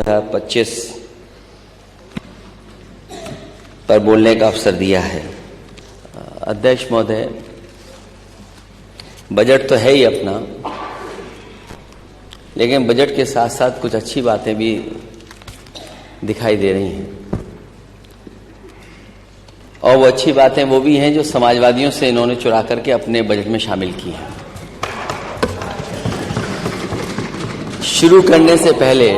2025 पर बोलने का अवसर दिया है। अध्यक्ष महोदय, बजट तो है ही अपना, लेकिन बजट के साथ साथ कुछ अच्छी बातें भी दिखाई दे रही हैं, और वो अच्छी बातें वो भी हैं जो समाजवादियों से इन्होंने चुरा करके अपने बजट में शामिल की हैं। शुरू करने से पहले,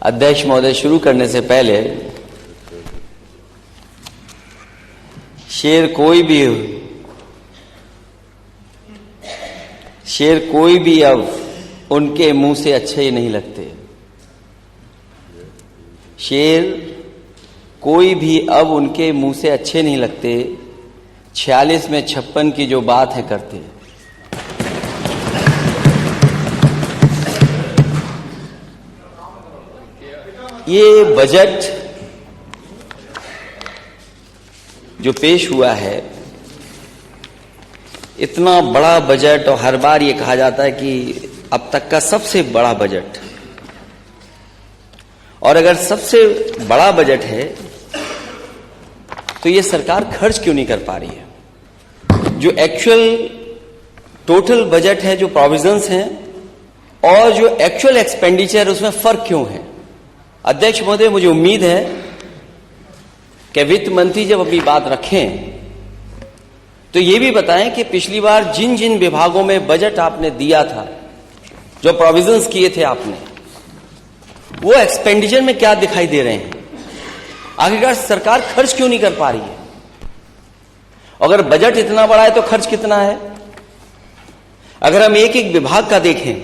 अध्यक्ष महोदय, शुरू करने से पहले शेर कोई भी अब उनके मुंह से अच्छे ही नहीं लगते। शेर कोई भी अब उनके मुंह से अच्छे नहीं लगते। 46 में 56 की जो बात है करते। ये बजट जो पेश हुआ है, इतना बड़ा बजट, और हर बार ये कहा जाता है कि अब तक का सबसे बड़ा बजट, और अगर सबसे बड़ा बजट है तो ये सरकार खर्च क्यों नहीं कर पा रही है? जो एक्चुअल टोटल बजट है, जो प्रोविजंस हैं, और जो एक्चुअल एक्सपेंडिचर है, उसमें फर्क क्यों है? अध्यक्ष महोदय, मुझे उम्मीद है कि वित्त मंत्री जब अपनी बात रखें तो ये भी बताएं कि पिछली बार जिन जिन विभागों में बजट आपने दिया था, जो प्रोविजंस किए थे आपने, वो एक्सपेंडिचर में क्या दिखाई दे रहे हैं? आखिरकार सरकार खर्च क्यों नहीं कर पा रही है? अगर बजट इतना बड़ा है तो खर्च कितना है? अगर हम एक एक विभाग का देखें,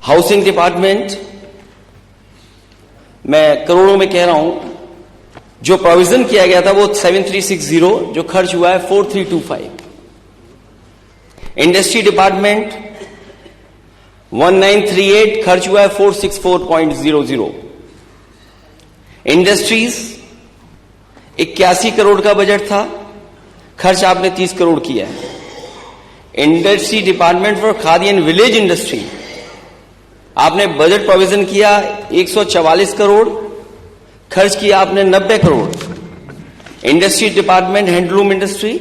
हाउसिंग डिपार्टमेंट, मैं करोड़ों में कह रहा हूं, जो प्रोविजन किया गया था वो 7360, जो खर्च हुआ है 4325। इंडस्ट्री डिपार्टमेंट 1938, खर्च हुआ है 464.00। इंडस्ट्रीज 81 करोड़ का बजट था, खर्च आपने 30 करोड़ किया है। Industry department for khadi and village industry, आपने बजट प्रोविजन किया 144 करोड़, खर्च किया आपने 90 crore. Industry department handloom industry,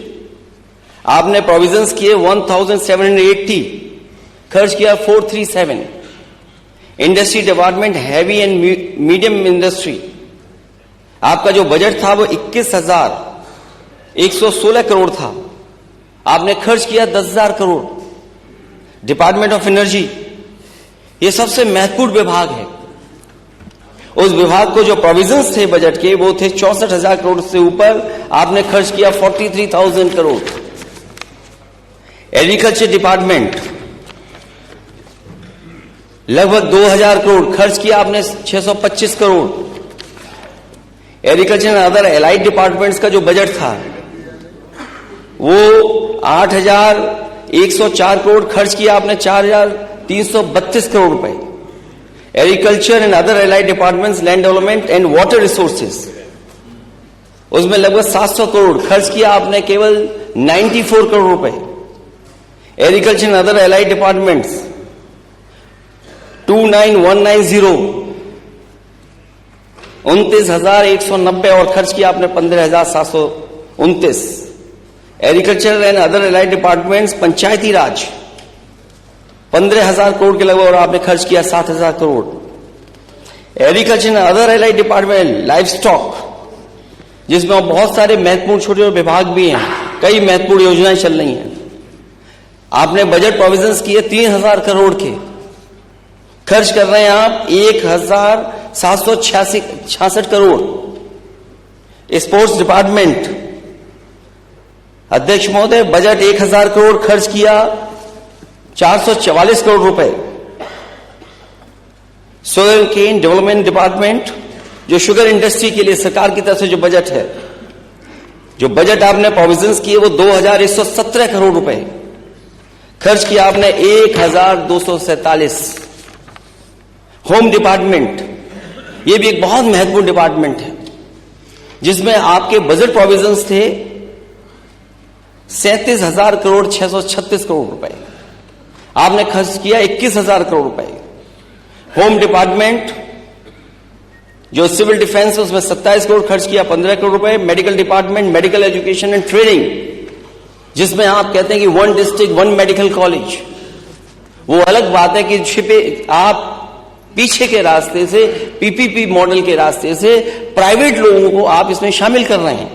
आपने प्रोविजंस किए 1780, खर्च किया 437। Industry department heavy and medium industry, आपका जो बजट था वो 21,116 करोड़ था, आपने खर्च किया 10,000 करोड़। डिपार्टमेंट ऑफ एनर्जी, ये सबसे महत्वपूर्ण विभाग है। उस विभाग को जो प्रोविजंस थे बजट के, वो थे 64,000 करोड़ से ऊपर, आपने खर्च किया 43,000 करोड़। एग्रीकल्चर डिपार्टमेंट लगभग 2,000 करोड़, खर्च किया आपने 625 crore. Agriculture and other allied departments का जो बजट था वो 8,104 करोड़, खर्च किया आपने 4,332 करोड़ रुपए। Agriculture and other allied departments, land development and water resources, उसमें लगभग 700 करोड़, खर्च किया आपने केवल 94 करोड़ रुपए। Agriculture and other allied departments 29,190, 29,190, और खर्च किया आपने 15,729। Agriculture and other allied departments Panchayati Raj 15,000 crore के लगभग, और आपने खर्च किया 7,000 crore. Agriculture and other allied department livestock, जिसमें बहुत सारे महत्वपूर्ण छोटे विभाग भी हैं, कई महत्वपूर्ण योजनाएं चल रही हैं, आपने बजट प्रोविजंस किए 3,000 करोड़ के, खर्च कर रहे हैं आप 1,766 करोड़। स्पोर्ट्स डिपार्टमेंट, अध्यक्ष महोदय, बजट 1,000 करोड़, खर्च किया 444 करोड़ रुपए। शुगर केन डेवलपमेंट डिपार्टमेंट, जो शुगर इंडस्ट्री के लिए सरकार की तरफ से जो बजट है, जो बजट आपने प्रोविजंस किए वो 2,117 करोड़ रुपए, खर्च किया आपने 1,247। होम डिपार्टमेंट, ये भी एक बहुत महत्वपूर्ण डिपार्टमेंट है, जिसमें आपके बजट प्रोविजंस थे 37,000 करोड़ 636 करोड़ रुपए, आपने खर्च किया 21,000 करोड़ रुपए। होम डिपार्टमेंट जो सिविल डिफेंस है उसमें 27 करोड़ खर्च किया, 15 करोड़ रुपए। Medical department, medical education and training, जिसमें आप कहते हैं कि 1 डिस्ट्रिक्ट 1 मेडिकल कॉलेज, वो अलग बात है कि छिपे आप पीछे के रास्ते से, पीपीपी मॉडल के रास्ते से प्राइवेट लोगों को आप इसमें शामिल कर रहे हैं।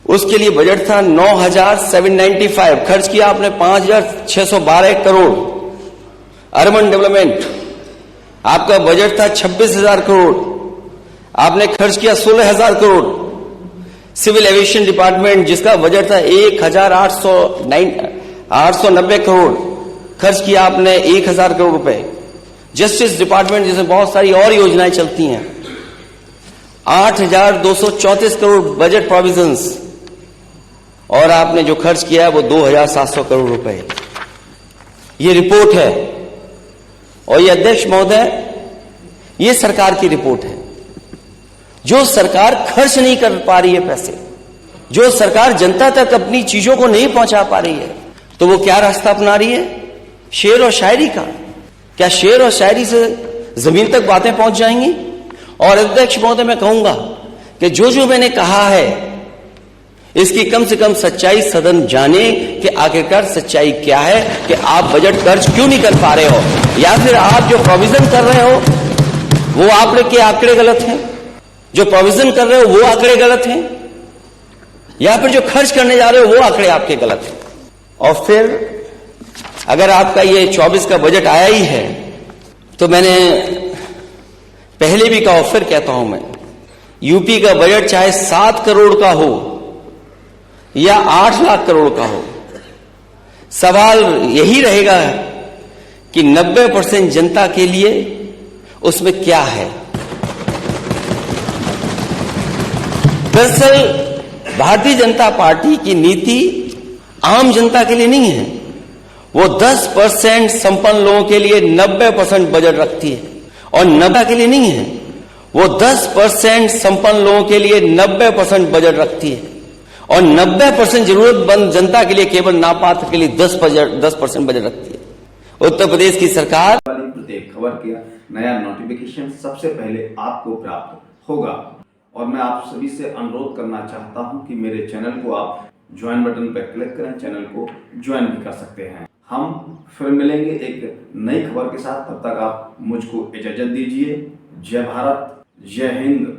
उसके लिए बजट था 9,795, खर्च किया आपने 5,612 करोड़। अर्बन डेवलपमेंट, आपका बजट था 26,000 करोड़, आपने खर्च किया 16,000 करोड़। सिविल एविएशन डिपार्टमेंट, जिसका बजट था 1,890 करोड़, खर्च किया आपने 1,000 करोड़ रुपए। जस्टिस डिपार्टमेंट, जिसमें बहुत सारी और योजनाएं चलती हैं, 8,234 करोड़ बजट प्रोविजंस, और आपने जो खर्च किया है वो 2,700 करोड़ रुपए। ये रिपोर्ट है, और ये अध्यक्ष महोदय, ये सरकार की रिपोर्ट है। जो सरकार खर्च नहीं कर पा रही है पैसे, जो सरकार जनता तक अपनी चीजों को नहीं पहुंचा पा रही है, तो वो क्या रास्ता अपना रही है? शेर और शायरी का। क्या शेर और शायरी से जमीन तक बातें पहुंच जाएंगी? और अध्यक्ष महोदय, मैं कहूंगा कि जो मैंने कहा है, इसकी कम से कम सच्चाई सदन जाने कि आखिरकार सच्चाई क्या है, कि आप बजट खर्च क्यों नहीं कर पा रहे हो, या फिर आप जो प्रोविजन कर रहे हो वो आपके आंकड़े गलत हैं, जो प्रोविजन कर रहे हो वो आंकड़े गलत हैं, या फिर जो खर्च करने जा रहे हो वो आंकड़े आपके गलत हैं। और फिर अगर आपका ये 24 का बजट आया ही है, तो मैंने पहले भी कहा, फिर कहता हूं मैं, यूपी का बजट चाहे 7 करोड़ का हो या 8 लाख करोड़ का हो, सवाल यही रहेगा कि 90% जनता के लिए उसमें क्या है। दरअसल भारतीय जनता पार्टी की नीति आम जनता के लिए नहीं है, वो 10% संपन्न लोगों के लिए 90% बजट रखती है, और 90 के लिए नहीं है, वो 10% संपन्न लोगों के लिए 90% बजट रखती है, और 90% जरूरतमंद जनता के लिए, केवल नापात्र के लिए 10% बजट रखती है। उत्तर प्रदेश की सरकार वाली प्रत्येक खबर का नया नोटिफिकेशन सबसे पहले आपको प्राप्त होगा। और मैं आप सभी से अनुरोध करना चाहता हूं कि मेरे चैनल को आप ज्वाइन बटन पर क्लिक करें, चैनल को ज्वाइन भी कर सकते हैं। हम फिर मिलेंगे एक नई खबर के साथ, तब तक आप मुझको इजाजत दीजिए। जय भारत, जय हिंद।